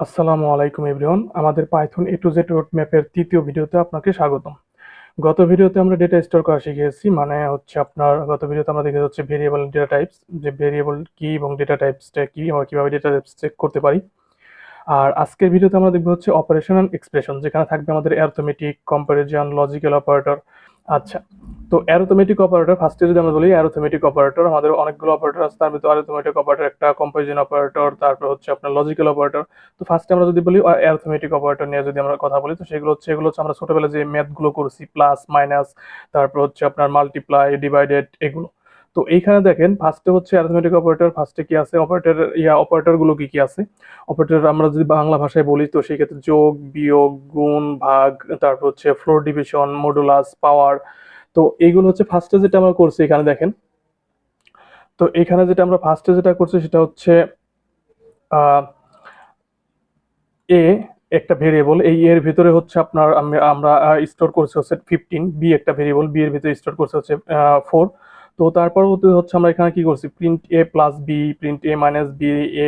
আসসালামু আলাইকুম এভরিওয়ান। আমাদের Python A to Z road ম্যাপের তৃতীয় ভিডিওতে আপনাকে স্বাগতম। গত ভিডিওতে আমরা ডেটা স্টোর করা শিখেছি, মানে হচ্ছে আপনার গত ভিডিওতে আমরা দেখে হচ্ছে ভেরিয়েবল ডেটা টাইপস, যে ভেরিয়েবল কি এবং ডেটা টাইপসটা কি আমরা কিভাবে ডেটা টাইপস চেক করতে পারি। আর আজকের ভিডিওতে আমরা দেখবো হচ্ছে অপারেশন অ্যান্ড এক্সপ্রেশন, যেখানে থাকবে আমাদের অ্যারথমেটিক, কম্পারিজন, লজিক্যাল অপারেটর। আচ্ছা, তো অ্যারথমেটিক অপারেটর ফার্স্টে যদি আমরা বলি, অ্যারথমেটিক অপারেটর আমাদের অনেকগুলো অপারেটর আছে, তার ভিতরে অ্যারথমেটিক অপারেটর একটা, কম্পারিজন অপারেটর, তারপর হচ্ছে আপনার লজিক্যাল অপারেটর। তো ফার্স্টে আমরা যদি বলি অ্যারথমেটিক অপারেটর নিয়ে যদি আমরা কথা বলি, তো সেগুলো হচ্ছে আমরা ছোটবেলায় যে ম্যাথগুলো করছি, প্লাস মাইনাস, তারপর হচ্ছে আপনার মাল্টিপ্লাই, ডিভাইডেড, এগুলো। তো এইখানে দেখেন ফার্স্টে হচ্ছে অ্যারথমেটিক অপারেটর, ফার্স্টে কি আছে অপারেটর, অপারেটর গুলো কি কি আছে। অপারেটর আমরা যদি বাংলা ভাষায় বলি, তো সেই ক্ষেত্রে যোগ, বিয়োগ, গুণ, ভাগ, তারপর হচ্ছে ফ্লোর ডিভিশন, মডুলাস, পাওয়ার। তো এইগুলো হচ্ছে ফার্স্টে যেটা আমরা করছি এখানে দেখেন। তো এখানে যেটা আমরা ফার্স্টে যেটা করছি সেটা হচ্ছে এ একটা ভেরিয়েবল, এই এর ভিতরে হচ্ছে আপনার আমরা স্টোর করছি হচ্ছে 15, বি একটা ভেরিয়েবল, বি এর ভিতরে স্টোর করছে হচ্ছে 4। তো তারপর হচ্ছে আমরা এখানে কি করছি, প্রিন্ট এ প্লাস বি, প্রিন্ট এ মাইনাস বি, এ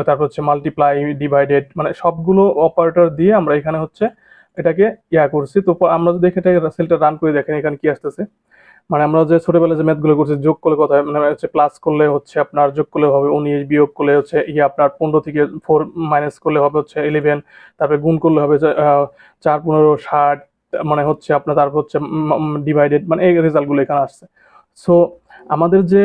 তারপর হচ্ছে মাল্টিপ্লাই, ডিভাইডেড, মানে সবগুলো অপারেটর দিয়ে আমরা এখানে হচ্ছে এটাকে করছি। তো আমরা যদি এটা সেলটা রান করে দেখেন এখানে কি আসতেছে। মানে আমরা যে ছোটবেলায় যে ম্যাথগুলো করছি, যোগ করলে কত হয়, মানে হচ্ছে প্লাস করলে হচ্ছে আপনার যোগ করলে হবে 19, বিয়োগ করলে হচ্ছে আপনার 15 থেকে 4 মাইনাস করলে হবে হচ্ছে 11, তারপরে গুণ করলে হবে 4 15 60, মানে হচ্ছে আপনার তারপর হচ্ছে ডিভাইডেড, মানে এই রেজাল্টগুলো এখানে আসছে। সো আমাদের যে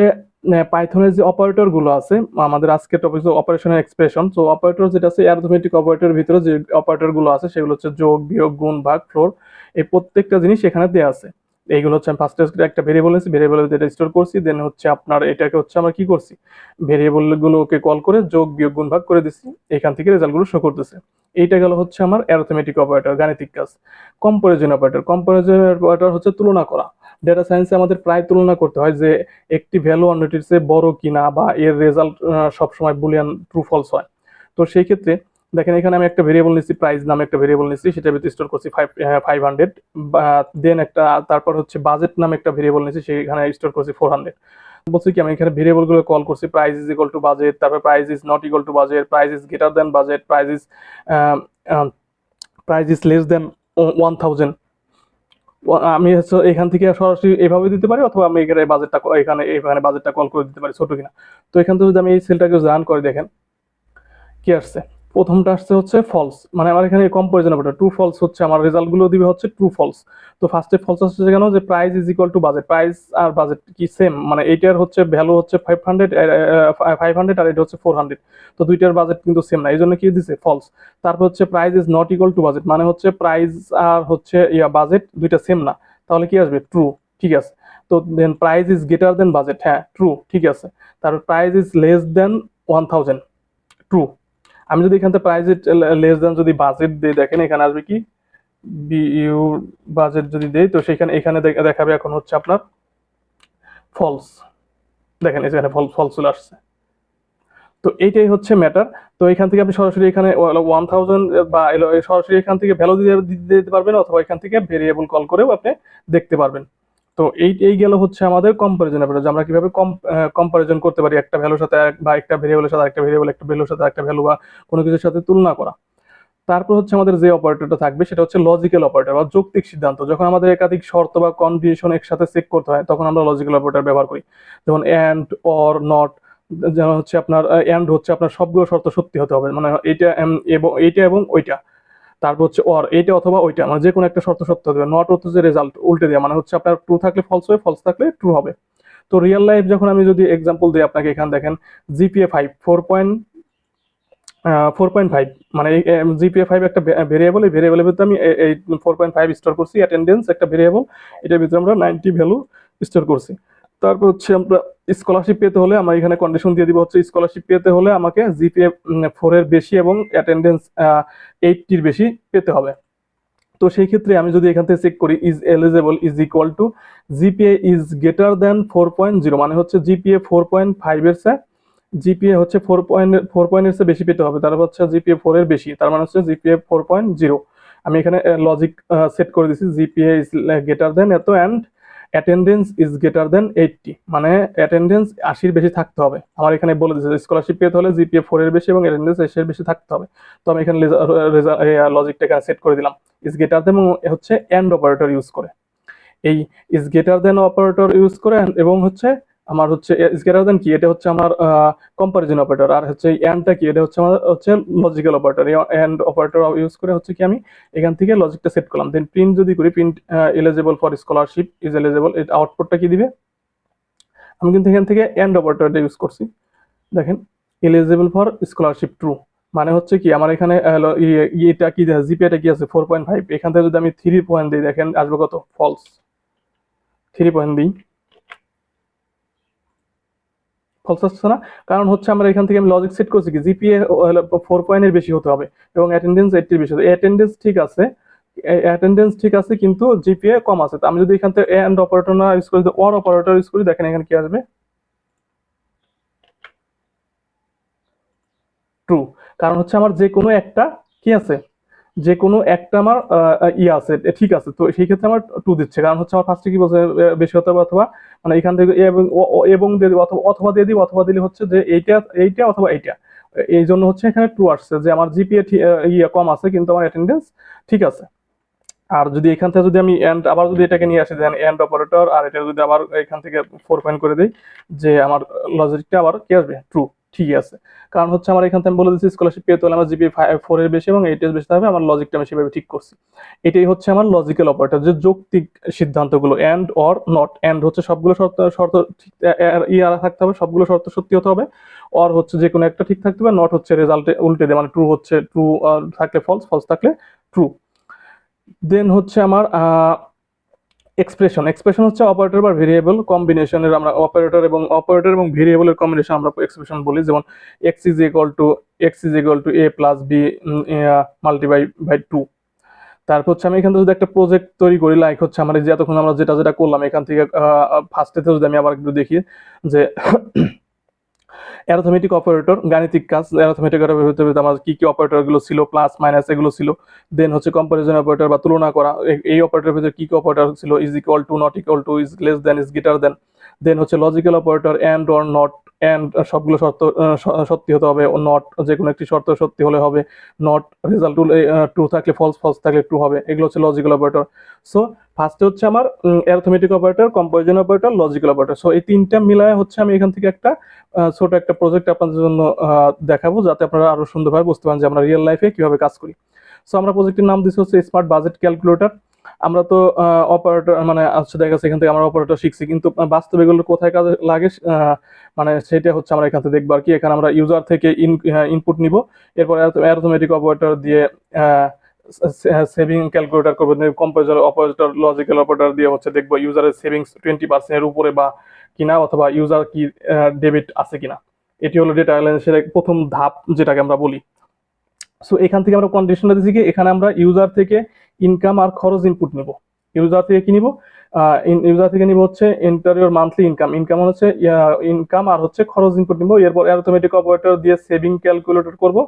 পাইথনের যে অপারেটর গুলো আছে, আমাদের আজকের টপিক অপারেশনের এক্সপ্রেশন। সো অপারেটর যেটা আছে অ্যারথমেটিক অপারেটরের ভিতরে যে অপারেটর গুলো আছে সেগুলো হচ্ছে যোগ, বিয়োগ, গুণ, ভাগ, ফ্লোর, এই প্রত্যেকটা জিনিস এখানে দেওয়া আছে। এইগুলো হচ্ছে আমি ফার্স্টে একটা ভেরিয়েবল নিয়েছি, ভেরিয়েবল যেটা স্টোর করছি, দেন হচ্ছে আপনার এটাকে হচ্ছে আমরা কি করছি, ভেরিয়েবল গুলোকে কল করে যোগ, বিয়োগ, গুণ, ভাগ করে দিছি, এখান থেকে রেজাল্ট গুলো শো করতেছে। এইটা গেল হচ্ছে আমার অ্যারথমেটিক অপারেটর, গাণিতিক কাজ। কম্পারিজন অপারেটর, কম্পারিজন অপারেটর হচ্ছে তুলনা করা। ডেটা সায়েন্সে আমাদের প্রায় তুলনা করতে হয় যে একটি ভ্যালু অন্যটির চেয়ে বড় কিনা, বা এর রেজাল্ট সবসময় বুলিয়ান ট্রু ফলস হয়। তো সেই ক্ষেত্রে দেখেন এখানে আমি একটা ভেরিয়েবল নিচ্ছি, প্রাইস নামে একটা ভেরিয়েবল নিচ্ছি, সেটার ভিতরে স্টোর করছি 500, দেন একটা, তারপর হচ্ছে বাজেট নামে একটা ভেরিয়েবল নিচ্ছি, সেখানে স্টোর করছি 400। বলছি কি, আমি এখানে ভেরিয়েবল গুলো কল করছি, price is equal to budget, তারপর price is not equal to budget, price is greater than budget, price is less than 1000। আমি হচ্ছে এখান থেকে সরাসরি এভাবে দিতে পারি, অথবা আমি এখানে বাজেটটা এখানে এখানে বাজেটটা কল করে দিতে পারি ছোট কিনা। তো এখান থেকে যদি আমি এই সেলটাকে রান করে দেখেন কি আসছে। প্রথমটা আসছে হচ্ছে ফলস, মানে আমার এখানে কম্পারিজন অপারেটর ট্রু ফলস হচ্ছে, আমার রেজাল্ট গুলো দিবে হচ্ছে ট্রু ফলস। তো ফার্স্টে ফলস আসছে কেন, যে price is equal to budget, price আর বাজেট কি সেম, মানে এইটার হচ্ছে ভ্যালু হচ্ছে 500, 500, আর এটা হচ্ছে 400। তো দুইটার বাজেট কিন্তু সেম না, এই জন্য কি দিছে ফলস। তারপর হচ্ছে price is not equal to budget, মানে হচ্ছে প্রাইস আর হচ্ছে বাজেট দুইটা সেম না, তাহলে কি আসবে ট্রু। ঠিক আছে। তো then price is greater than budget, হ্যাঁ ট্রু, ঠিক আছে। তারপর price is less than 1000, true. আমি যদি এখান থেকে প্রাইস লেস দেন যদি বাজেট দিয়ে দেখেন, এখানে আসবে কি বিইউ বাজেট যদি দেই, তো সেখানে এখানে দেখাবে এখন হচ্ছে আপনার ফলস। দেখেন এখানে ফলস চলে আসছে। তো এইটাই হচ্ছে ম্যাটার। তো এখান থেকে আপনি সরাসরি এখানে 1000 বা সরাসরি এখান থেকে ভ্যালু দিতে পারবেন, অথবা এখান থেকে ভেরিয়েবল কল করেও আপনি দেখতে পারবেন। তো এই গেল হচ্ছে আমাদের কম্পারিজন অপারেটর, আমরা কিভাবে কম্পারিজন করতে পারি একটা ভ্যালুর সাথে, বা একটা ভেরিয়েবলের সাথে একটা ভেরিয়েবল, একটা ভ্যালুর সাথে একটা ভ্যালু, বা কোনো কিছুর সাথে তুলনা করা। তারপর হচ্ছে আমাদের যে অপারেটরটা থাকবে সেটা হচ্ছে লজিক্যাল অপারেটর বা যৌক্তিক সিদ্ধান্ত। যখন আমাদের একাধিক শর্ত বা কন্ডিশন একসাথে চেক করতে হয়, তখন আমরা লজিক্যাল অপারেটর ব্যবহার করি। যেমন এন্ড, অর, নট। যেমন হচ্ছে আপনার এন্ড হচ্ছে আপনার সবগুলো শর্ত সত্যি হতে হবে, মানে এইটা এবং এইটা এবং ওইটা। তারপর হচ্ছে অর, এইটা অথবা ওইটা, মানে যে কোনো একটা শর্ত সত্য হতে হবে। নট হচ্ছে যে রেজাল্ট উল্টে দেওয়া, মানে হচ্ছে আপনার ট্রু থাকলে ফলস হবে, ফলস থাকলে ট্রু হবে। তো রিয়েল লাইফ যখন আমি যদি এক্সাম্পল দিই আপনাকে, এখানে দেখেন জিপিএ 5, 4.5, মানে জিপিএ 5 একটা ভেরিয়েবল, এই ভেরিয়েবলের ভিতরে আমি এই 4.5 স্টোর করছি। অ্যাটেন্ডেন্স একটা ভেরিয়েবল, এটার ভিতরে আমরা 90 ভ্যালু স্টোর করছি। তারপর হচ্ছে আমরা স্কলারশিপ পেতে হলে আমরা এখানে কন্ডিশন দিয়ে দিব হচ্ছে, স্কলারশিপ পেতে হলে আমাকে জিপিএ 4 এর বেশি এবং অ্যাটেন্ডেন্স 80-র বেশি পেতে হবে। তো সেই ক্ষেত্রে আমি যদি এখান থেকে চেক করি, is eligible is equal two GPA is greater দেন 4.0, মানে হচ্ছে জিপিএ 4.5 এর চেয়ে, জিপিএ হচ্ছে 4 এর চেয়ে বেশি পেতে হবে, তারপর হচ্ছে জিপিএ 4 এর বেশি, তার মানে হচ্ছে জিপিএ 4.0। আমি এখানে লজিক সেট করে দিচ্ছি, জিপিএ ইজ গ্রেটার দেন এত অ্যান্ড অ্যাটেন্ডেন্স ইজ গ্রেটার দেন 80, মানে অ্যাটেন্ডেন্স 80-র বেশি থাকতে হবে। আমার এখানে বলে দিচ্ছে স্কলারশিপ পেতে হলে জিপিএ 4 এর বেশি এবং অ্যাটেন্ডেন্স 80-এর বেশি থাকতে হবে। তো আমি এখানে লজিকটা এখানে সেট করে দিলাম ইজ গ্রেটার দেন, এবং হচ্ছে এন্ড অপারেটর ইউজ করে, এই is greater then operator use করে এবং হচ্ছে আমার হচ্ছে ইজ গ্রেটার দেন কি, এটা হচ্ছে আমার কম্পারিজন অপারেটর, আর হচ্ছে এন্ডটা কি, এটা হচ্ছে আমার হচ্ছে লজিক্যাল অপারেটর। এই এন্ড অপারেটর ইউজ করে হচ্ছে কি আমি এখান থেকে লজিকটা সেট করলাম। দেন প্রিন্ট যদি করি, print eligible for scholarship is eligible, এটা আউটপুটটা কি দিবে, আমি কিন্তু এখান থেকে এন্ড অপারেটরটা ইউজ করছি। দেখেন এলিজিবল ফর স্কলারশিপ ট্রু, মানে হচ্ছে কি আমার এখানে এটা কি জিপিএটা কি আছে 4.5, এখান থেকে যদি আমি 3 পয়েন্ট দিই দেখেন আসবে কত, ফলস। 3 পয়েন্ট দিই, ফলস আসছে না, কারণ হচ্ছে আমরা এখান থেকে আমি লজিক সেট করছি কি জিপিএ 4 পয়েন্টের বেশি হতে হবে এবং অ্যাটেন্ডেন্স 80-র বেশি। অ্যাটেন্ডেন্স ঠিক আছে, অ্যাটেন্ডেন্স ঠিক আছে কিন্তু জিপিএ কম আছে। তো আমি যদি এখান থেকে এন্ড অপারেটর না ইউজ করি, অর অপারেটর ইউজ করি, দেখেন এখানে কি আসবে, ট্রু। কারণ হচ্ছে আমার যে কোনো একটা কি আছে, যে কোনো একটা আমার ইয়ে আছে ঠিক আছে, তো সেই ক্ষেত্রে আমার টু দিচ্ছে, কারণ হচ্ছে আমার ফার্স্টে কি বলছে বেশি হতে হবে, অথবা মানে এখান থেকে এবং দিয়ে দিব, অথবা অথবা দিয়ে দিব, অথবা দিলে হচ্ছে যে এইটা এইটা অথবা এইটা, এই জন্য হচ্ছে এখানে ট্রু আসছে যে আমার জিপিএ ইয়ে কম আছে কিন্তু আমার অ্যাটেন্ডেন্স ঠিক আছে। আর যদি এখান থেকে যদি আমি এন্ড আবার যদি এটাকে নিয়ে আসি, দেন এন্ড অপারেটর, আর এটা যদি আবার এখান থেকে 4 পয়েন্ট করে দিই, যে আমার লজিকটা আবার কি আসবে, ট্রু, ঠিকই আছে। কারণ হচ্ছে আমার এখান থেকে আমি বলে দিচ্ছি স্কলারশিপ পেতে হলে আমার জিপি 4 এর বেশি এবং 8 এর বেশি হবে, আমার লজিকটা আমি সেভাবে ঠিক করছি। এটাই হচ্ছে আমার লজিক্যাল অপারেটর, যে যৌক্তিক সিদ্ধান্তগুলো, এন্ড অর নট। এন্ড হচ্ছে সবগুলো শর্ত শর্ত ঠিক থাকতে হবে, সবগুলো শর্ত সত্যি হতে হবে, অর হচ্ছে যে কোনো একটা ঠিক থাকতে হবে, নট হচ্ছে রেজাল্টে উল্টে দেয়, মানে ট্রু হচ্ছে ট্রু থাকলে ফলস, ফলস থাকলে ট্রু। দেন হচ্ছে আমার এক্সপ্রেশন। এক্সপ্রেশন হচ্ছে অপারেটর বা ভেরিয়েবল কম্বিনেশনের, আমরা অপারেটর এবং ভেরিয়েবলের কম্বিনেশন আমরা এক্সপ্রেশন বলি, যেমন x is equal to a plus b multiply by 2। তারপর হচ্ছে আমি এখান থেকে যদি একটা প্রজেক্ট তৈরি করি, লাইক হচ্ছে আমার যে এতক্ষণ আমরা যেটা যেটা করলাম এখান থেকে ফার্স্টে যদি আমি আবার একটু দেখি যে অ্যারথমেটিক অপারেটর, গাণিতিক কাজ, অ্যারথমেটিক অপারেটর আমার কি কি অপারেটর গুলো ছিল, প্লাস মাইনাস এগুলো ছিল। দেন হচ্ছে কম্পারিজন অপারেটর বা তুলনা করা, এই অপারেটরের ভিতরে কি কি অপারেটর ছিল, is equal to, not equal to, is less than, is greater than. Then হচ্ছে logical operator, and or not, and সবগুলো শর্ত সত্যি হতে হবে, নট যে কোনো একটি শর্ত সত্যি হলে হবে, নট রেজাল্ট ট্রু থাকলে ফলস, ফলস থাকলে ট্রু হবে, এগুলো হচ্ছে লজিক্যাল অপারেটর। সো ফার্স্টে হচ্ছে আমার arithmetic operator, comparison operator, logical operator. So এই তিনটা মিলায় হচ্ছে আমি এখান থেকে একটা ছোট একটা প্রজেক্ট আপনাদের জন্য দেখাবো, যাতে আপনারা আরো সুন্দরভাবে বুঝতে পারেন যে আমরা রিয়েল লাইফে কিভাবে কাজ করি। সো আমরা প্রজেক্টের নাম দিচ্ছি হচ্ছে স্মার্ট বাজেট ক্যালকুলেটর। আমরা তো অপারেটর মানে হচ্ছে দেখা যাচ্ছে এখান থেকে আমরা অপারেটর শিখছি, কিন্তু বাস্তবে এগুলো কোথায় কাজে লাগে মানে সেটা হচ্ছে আমরা এখান থেকে দেখবো আর কি। এখানে আমরা ইউজার থেকে ইনপুট নিব, এরপর অ্যারথমেটিক অপারেটর দিয়ে সেভিং ক্যালকুলেটর করবো, কম্পারিজন অপারেটর, লজিক্যাল অপারেটর দিয়ে হচ্ছে দেখবো ইউজারের সেভিংস 20% এর উপরে বা কিনা, অথবা ইউজার কি ডেবিট আছে কিনা। এটি হলো ডেটা অ্যানালাইসিসের প্রথম ধাপ, যেটাকে আমরা বলি। সো এখান থেকে আমরা কন্ডিশনটা দিচ্ছি কি, এখানে আমরা ইউজার থেকে ইনকাম আর খরচ ইনপুট নিব। ইউজার থেকে কি নিব, ইউজার থেকে নিব হচ্ছে ইন্টারিয়র মান্থলি ইনকাম, ইনকাম হচ্ছে ইনকাম আর হচ্ছে খরচ ইনপুট নিব। এরপর অ্যারথমেটিক অপারেটর দিয়ে সেভিং ক্যালকুলেটর করব,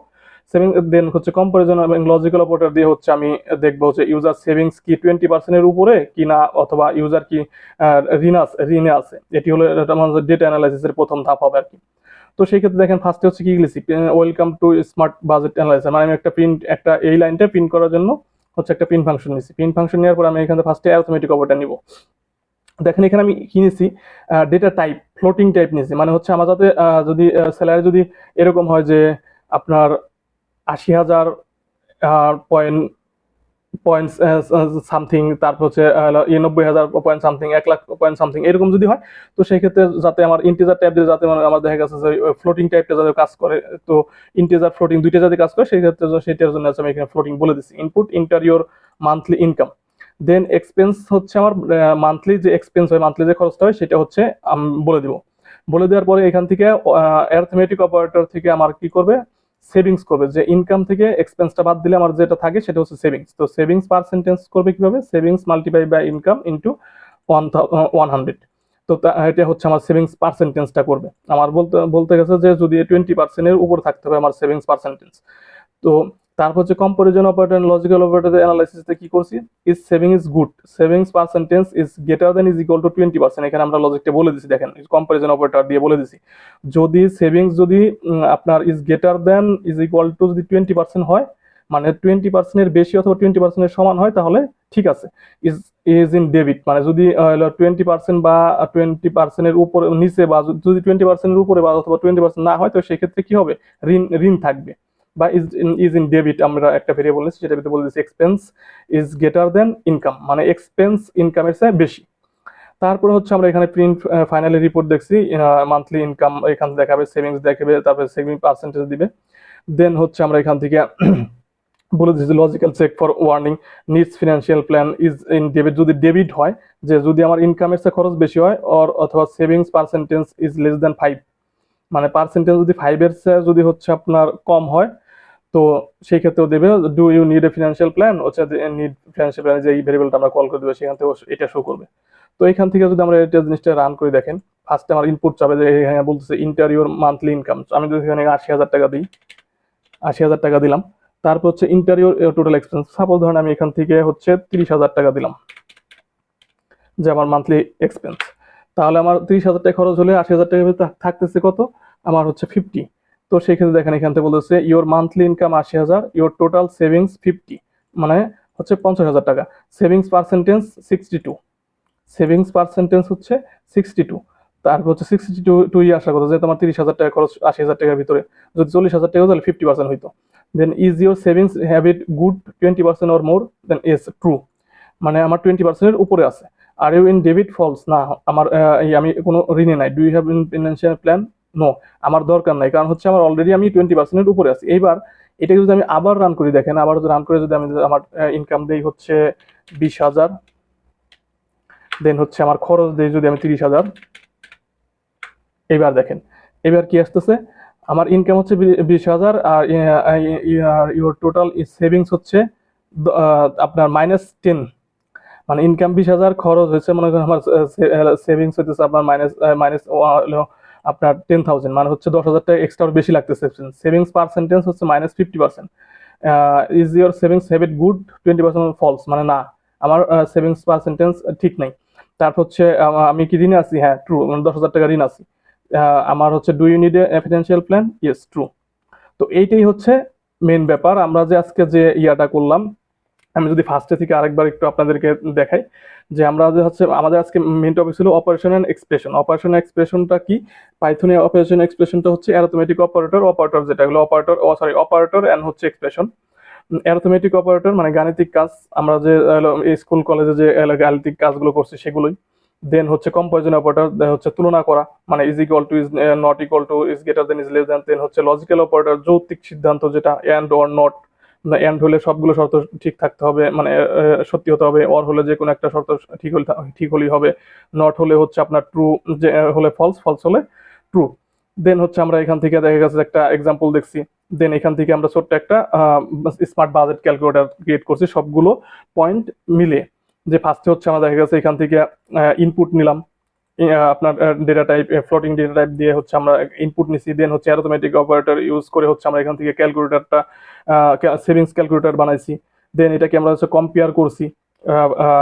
সেভিং। দেন হচ্ছে কম্পারিজন এবং লজিক্যাল অপারেটর দিয়ে হচ্ছে আমি দেখবো হচ্ছে ইউজার সেভিংস কি 20% এর উপরে কিনা, অথবা ইউজার কি ঋণে আছে। এটি হলো আমাদের ডেটা অ্যানালাইসিসের প্রথম ধাপ হবে আর কি। তো সেই ক্ষেত্রে দেখেন ফার্স্টে হচ্ছে কি লিখছি, welcome to smart budget analyser, মানে আমি একটা এই লাইনটা প্রিন্ট করার জন্য হচ্ছে একটা প্রিন্ট ফাংশন নিছি। প্রিন্ট ফাংশন নেওয়ার পর আমি এখানে ফার্স্টে অ্যারথমেটিক অপারেটর নিব। দেখেন এখানে আমি কি নিছি, ডেটা টাইপ ফ্লোটিং টাইপ নিছি, মানে হচ্ছে আমার যাতে যদি স্যালারি যদি এরকম হয় যে আপনার 80,000 পয়েন্ট পয়েন্ট সামথিং, তারপর হচ্ছে 90,000 পয়েন্ট সামথিং, 1,00,000 পয়েন্ট সামথিং, এরকম যদি হয়, তো সেই ক্ষেত্রে যাতে আমার ইন্টিজার টাইপ দিয়ে যাতে আমার দেখা গেছে যে ফ্লোটিং টাইপটা যাতে কাজ করে, তো ইন্টিজার ফ্লোটিং দুইটা যাতে কাজ করে, সেই ক্ষেত্রে সেটার জন্য আমি এখানে ফ্লোটিং বলে দিচ্ছি। Input interior monthly income. Then expense হচ্ছে আমার মান্থলি যে এক্সপেন্স হয়, মান্থলি যে খরচটা হয়, সেটা হচ্ছে আমি বলে দিব। বলে দেওয়ার পরে এখান থেকে অ্যারথমেটিক অপারেটর থেকে আমার কি করবে, সেভিংস করবে, যে ইনকাম থেকে এক্সপেন্সটা বাদ দিলে আমার যেটা থাকে সেটা হচ্ছে সেভিংস। তো সেভিংস পার্সেন্টেজ করবে কিভাবে, savings multiply by income into 100। তো এটা হচ্ছে আমার সেভিংস পার্সেন্টেজটা করবে। আমার বলতে গেছে যে যদি 20% এর উপর থাকতে হবে আমার সেভিংস পার্সেন্টেজ। তো তারপর হচ্ছে কম্পারিজন অপারেটর, লজিক্যাল অপারেটর অ্যানালাইসিসে কি করছি, is saving is good, savings percentage is greater than is equal two 20%। এখানে আমরা লজিকটা বলে দিছি, দেখেন কম্পারিজন অপারেটর দিয়ে বলে দিছি, যদি সেভিংস যদি আপনার is greater than is equal two যদি 20% হয়, মানে 20%-এর বেশি অথবা 20%-এর সমান হয়, তাহলে ঠিক আছে। ইজ ইজ ইন ডেবিট, মানে যদি 20% বা 20%-এর উপরে নিচে, বা যদি 20%-এর উপরে বা অথবা 20% না হয়, তো সেক্ষেত্রে কি হবে, ঋণ ঋণ থাকবে। বা ইজ ইন ডেবিট আমরা একটা ভেরিয়েবল নিচ্ছি, যেটা ভিতরে বলে দিচ্ছি expense is greater then income, মানে এক্সপেন্স ইনকামের চেয়ে বেশি। তারপরে হচ্ছে আমরা এখানে প্রিন্ট ফাইনালি রিপোর্ট দেখছি, মান্থলি ইনকাম এখানে দেখাবে, সেভিংস দেখাবে, তারপরে সেভিং পার্সেন্টেজ দিবে। দেন হচ্ছে আমরা এখান থেকে বলে দিচ্ছি logical check for warning needs financial plan is in debit, যদি ডেবিট হয়, যে যদি আমার ইনকামের চেয়ে খরচ বেশি হয়, অথবা সেভিংস পার্সেন্টেজ ইজ লেস দেন 5, মানে পার্সেন্টেজ যদি 5-এর চেয়ে যদি হচ্ছে আপনার কম হয়, তো সেই ক্ষেত্রেও দেবে do you need a financial plan, হচ্ছে নিড ফিনান্সিয়াল প্ল্যান, যে এই ভেরিয়েবলটা আমরা কল করে দেবো, সেখান থেকে এটা শো করবে। তো এখান থেকে যদি আমরা এটা জিনিসটা রান করে দেখেন, ফার্স্টে আমার ইনপুট চাবে যে এখানে বলতেছে ইন্টারিয়র মান্থলি ইনকাম, আমি যদি এখানে 80,000 টাকা দিই, 80,000 টাকা দিলাম। তারপর হচ্ছে ইন্টারিয়র টোটাল এক্সপেন্স, সাপোজ ধরেন আমি এখান থেকে হচ্ছে 30,000 টাকা দিলাম যে আমার মান্থলি এক্সপেন্স, তাহলে আমার 30,000 টাকা খরচ হলে 80,000 টাকা থাকতেছে কত, আমার হচ্ছে 50। তো সেই ক্ষেত্রে দেখেন এখান থেকে বলতেছে your monthly income 80,000, your total savings 50, মানে হচ্ছে 50,000 টাকা। সেভিংস পার্সেন্টেজ 62, সেভিংস পার্সেন্টেজ হচ্ছে 62। তারপর হচ্ছে 62 আসার কথা, যেহেতু আমার 30,000 টাকা খরচ 80,000 টাকার ভিতরে, যদি 40,000 টাকা তাহলে 50% হইতো। Then is your savings habit good 20% or more, then is true, মানে আমার 20%-এর উপরে আছে। আর ইউ ইন ডেবিট, ফলস, না আমার আমি কোনো ঋণে নাই। Do you have in financial plan, no, আমার দরকার নাই, কারণ হচ্ছে আমার অলরেডি আমি 20%-এর উপরে আছি। এইবার এটা যদি আমি আবার রান করি, দেখেন আবার যদি রান করে যদি আমি আমার ইনকাম দেই হচ্ছে 20,000, দেন হচ্ছে আমার খরচ দেই যদি আমি 30,000, এইবার দেখেন এবার কি আসতেছে, আমার ইনকাম হচ্ছে 20,000, আর ইউর টোটাল সেভিংস হচ্ছে আপনার -10, মানে ইনকাম 20,000, খরচ হচ্ছে মনে করেন আমার সেভিংস হইতেছে আপনার মাইনাস মাইনাস আপনার 10,000, মানে হচ্ছে 10,000 টাকা এক্সট্রা বেশি লাগতেছে। সেভিংস পার্সেন্টেজ হচ্ছে -50%। Is your savings habit good 20% falls, মানে না, আমার সেভিংস পার্সেন্টেজ ঠিক নাই। তারপর হচ্ছে আমি কি ঋণে আছি, হ্যাঁ ট্রু, মানে 10,000 টাকা ঋণ আছি। আমার হচ্ছে do you need a financial plan, yes true. তো এইটাই হচ্ছে মেন ব্যাপার। আমরা যে আজকে যে ইয়াটা করলাম, আমি যদি ফার্স্টে থেকে আরেকবার একটু আপনাদেরকে দেখাই, যে আমরা যে হচ্ছে আমাদের আজকে মেন টপিক ছিল অপারেশন এন্ড এক্সপ্রেশন। অপারেশন এক্সপ্রেশনটা কি, পাইথনে অপারেশন এক্সপ্রেশনটা হচ্ছে অ্যারিথমেটিক অপারেটর, অপারেটর যেটা হলো অপারেটর, অপারেটর এন্ড হচ্ছে এক্সপ্রেশন। অ্যারিথমেটিক অপারেটর মানে গাণিতিক কাজ, আমরা যে স্কুল কলেজে যে গাণিতিক কাজগুলো করছি সেগুলোই। দেন হচ্ছে কম্পারিজন অপারেটর, হচ্ছে তুলনা করা, মানে is equal to, is not equal to, is greater than, is less than. Then হচ্ছে লজিক্যাল অপারেটর, যৌক্তিক সিদ্ধান্ত, যেটা এন্ড অর নট, এন্ড হলে সবগুলো শর্ত ঠিক থাকতে হবে, মানে সত্যি হতে হবে, অর হলে যে কোনো একটা শর্ত ঠিক হলেই হবে, নট হলে হচ্ছে আপনার ট্রু, যে হলে ফলস, ফলস হলে ট্রু। দেন হচ্ছে আমরা এখান থেকে দেখা গেছে একটা এক্সাম্পল দেখছি। দেন এখান থেকে আমরা ছোট্ট একটা স্মার্ট বাজেট ক্যালকুলেটর ক্রিয়েট করছি সবগুলো পয়েন্ট মিলে। যে ফার্স্টে হচ্ছে আমরা দেখা গেছে এখান থেকে ইনপুট নিলাম, আপনার data type, floating data type দিয়ে হচ্ছে আমরা ইনপুট নিছি। দেন হচ্ছে অ্যারিথমেটিক অপারেটর ইউজ করে হচ্ছে আমরা এখান থেকে ক্যালকুলেটরটা সেভিংস ক্যালকুলেটর বানাইছি। দেন এটাকে আমরা হচ্ছে কম্পেয়ার করছি,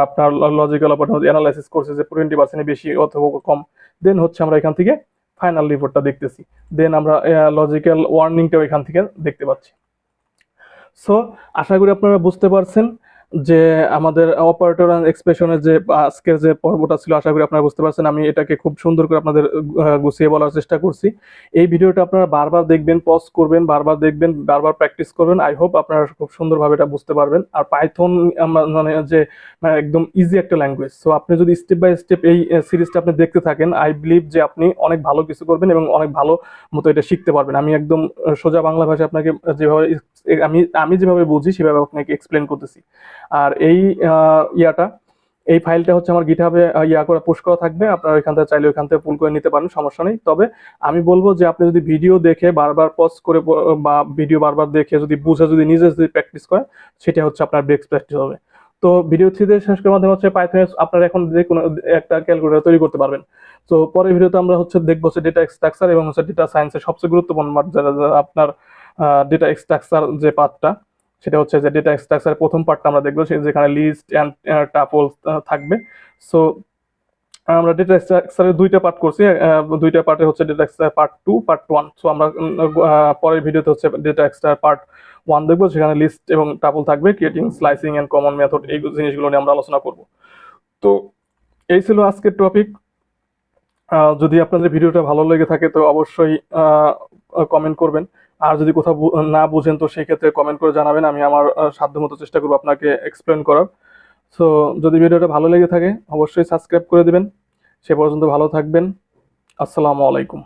আপনার লজিক্যাল অপারেটর অ্যানালাইসিস করছি যে 20% বেশি অথবা কম। দেন হচ্ছে আমরা এখান থেকে ফাইনাল রিপোর্টটা দেখতেছি। দেন আমরা লজিক্যাল ওয়ার্নিংটাও এখান থেকে দেখতে পাচ্ছি। সো আশা করি আপনারা বুঝতে পারছেন যে আমাদের অপারেটর এন্ড এক্সপ্রেশনের যে আজকের যে পর্বটা ছিল, আশা করি আপনারা বুঝতে পারছেন। আমি এটাকে খুব সুন্দর করে আপনাদের গুছিয়ে বলার চেষ্টা করছি। এই ভিডিওটা আপনারা বারবার দেখবেন, পজ করবেন, বারবার দেখবেন, বারবার প্র্যাকটিস করবেন। আই হোপ আপনারা খুব সুন্দরভাবে এটা বুঝতে পারবেন। আর পাইথন মানে যে একদম ইজি একটা ল্যাঙ্গুয়েজ। সো আপনি যদি স্টেপ বাই স্টেপ এই সিরিজটা আপনি দেখতে থাকেন, আই বিলিভ যে আপনি অনেক ভালো কিছু করবেন এবং অনেক ভালো মতো এটা শিখতে পারবেন। আমি একদম সোজা বাংলা ভাষায় আপনাকে যেভাবে আমি যেভাবে বুঝি সেভাবে আপনাকে এক্সপ্লেন করতেছি। আর এই এই ফাইলটা হচ্ছে আমার গিটহাবে করে পুশ করা থাকবে, আপনারা এখান থেকে চাইলে ওইখান থেকে পুল করে নিতে পারেন, সমস্যা নেই। তবে আমি বলবো যে আপনি যদি ভিডিও দেখে বারবার পজ করে বা ভিডিও বারবার দেখে যদি বুঝে যদি নিজে যদি প্র্যাকটিস করেন, সেটা হচ্ছে আপনার বেস্ট প্র্যাকটিস হবে। তো ভিডিও 3 শেষ করার মাধ্যমে হচ্ছে পাইথনে আপনারা এখন যে কোনো একটা ক্যালকুলেটর তৈরি করতে পারবেন। তো পরের ভিডিওতে আমরা হচ্ছে দেখবো হচ্ছে ডেটা স্ট্রাকচার এবং হচ্ছে ডেটা সায়েন্সের সবচেয়ে গুরুত্বপূর্ণ যেটা আপনার ডেটা স্ট্রাকচার যে পার্টটা, সেটা হচ্ছে যে ডেটা স্ট্রাকচারের প্রথম পার্টটা আমরা দেখবো, যেখানে লিস্ট অ্যান্ড টাপল থাকবে। সো আমরা ডেটা স্ট্রাকচারের দুইটা পার্ট করছি, দুইটা পার্টে হচ্ছে data structure part 2, part 1। So আমরা পরের ভিডিওতে হচ্ছে ডেটা স্ট্রাকচার পার্ট 1 দেখবো, সেখানে লিস্ট এবং টাপল থাকবে, creating, slicing and common method, এই জিনিসগুলো নিয়ে আমরা আলোচনা করব। তো এই ছিল আজকের টপিক। যদি আপনাদের ভিডিওটা ভালো লেগে থাকে তো অবশ্যই কমেন্ট করবেন, আর যদি কোথাও না বুঝেন তো সেই ক্ষেত্রে কমেন্ট করে জানাবেন, আমি আমার সাধ্যমতো চেষ্টা করবো আপনাকে এক্সপ্লেন করার। সো যদি ভিডিওটা ভালো লেগে থাকে অবশ্যই সাবস্ক্রাইব করে দিবেন। সে পর্যন্ত ভালো থাকবেন। আসসালামু আলাইকুম।